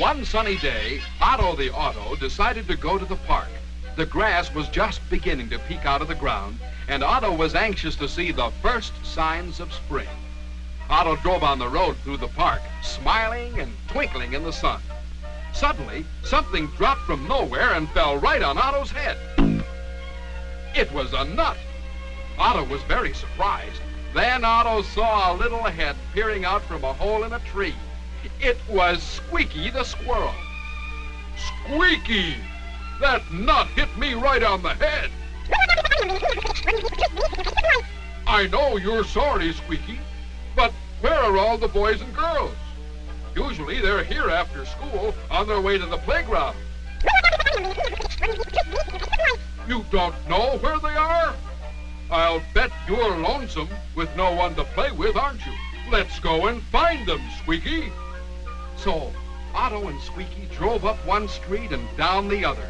One sunny day, Otto the Auto decided to go to the park. The grass was just beginning to peek out of the ground, and Otto was anxious to see the first signs of spring. Otto drove on the road through the park, smiling and twinkling in the sun. Suddenly, something dropped from nowhere and fell right on Otto's head. It was a nut. Otto was very surprised. Then Otto saw a little head peering out from a hole in a tree. It was Squeaky the squirrel. Squeaky! That nut hit me right on the head. I know you're sorry, Squeaky, but where are all the boys and girls? Usually they're here after school on their way to the playground. You don't know where they are? I'll bet you're lonesome with no one to play with, aren't you? Let's go and find them, Squeaky. So Otto and Squeaky drove up one street and down the other,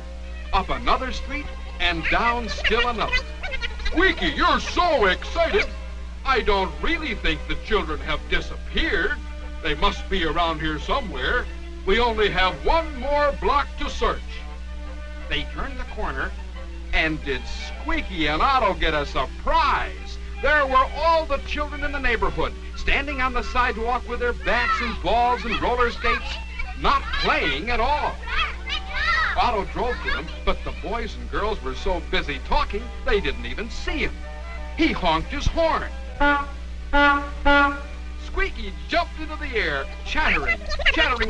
up another street and down still another. Squeaky, you're so excited. I don't really think the children have disappeared. They must be around here somewhere. We only have one more block to search. They turned the corner, and did Squeaky and Otto get a surprise? There were all the children in the neighborhood, standing on the sidewalk with their bats and balls and roller skates, not playing at all. Otto drove to them, but the boys and girls were so busy talking, they didn't even see him. He honked his horn. Squeaky jumped into the air, chattering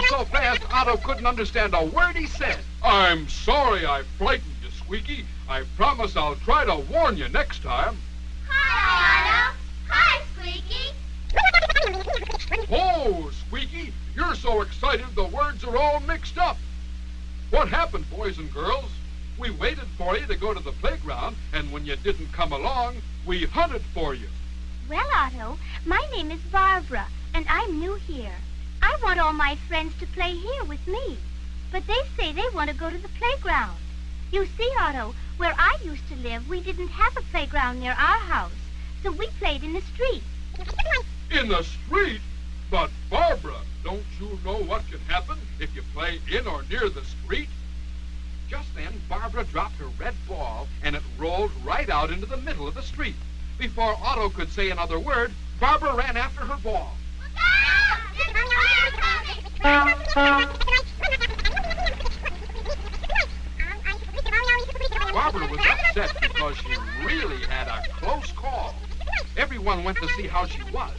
so fast Otto couldn't understand a word he said. I'm sorry I frightened you, Squeaky. I promise I'll try to warn you next time. Hi, Otto. Hi, Squeaky. Oh, Squeaky, you're so excited the words are all mixed up. What happened, boys and girls? We waited for you to go to the playground, and when you didn't come along, we hunted for you. Well, Otto, my name is Barbara, and I'm new here. I want all my friends to play here with me, but they say they want to go to the playground. You see, Otto, where I used to live, we didn't have a playground near our house, so we played in the street. In the street? But, Barbara, don't you know what can happen if you play in or near the street? Just then, Barbara dropped her red ball, and it rolled right out into the middle of the street. Before Otto could say another word, Barbara ran after her ball. Barbara was upset because she really had a close call. Everyone went to see how she was.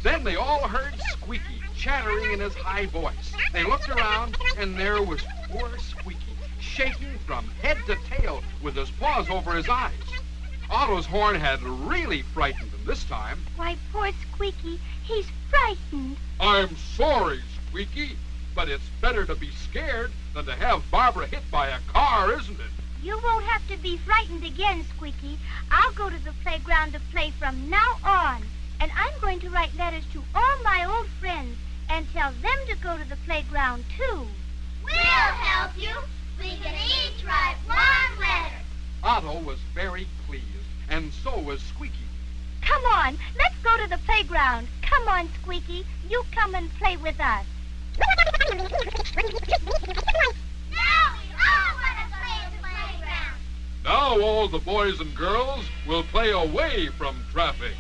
Then they all heard Squeaky chattering in his high voice. They looked around, and there was poor Squeaky, shaking from head to tail with his paws over his eyes. Otto's horn had really frightened him this time. Why, poor Squeaky, he's frightened. I'm sorry, Squeaky, but it's better to be scared than to have Barbara hit by a car, isn't it? You won't have to be frightened again, Squeaky. I'll go to the playground to play from now on. And I'm going to write letters to all my old friends and tell them to go to the playground, too. We'll help you. We can each write one letter. Otto was very pleased, and so was Squeaky. Come on, let's go to the playground. Come on, Squeaky. You come and play with us. Now we all want to play in the playground. Now all the boys and girls will play away from traffic.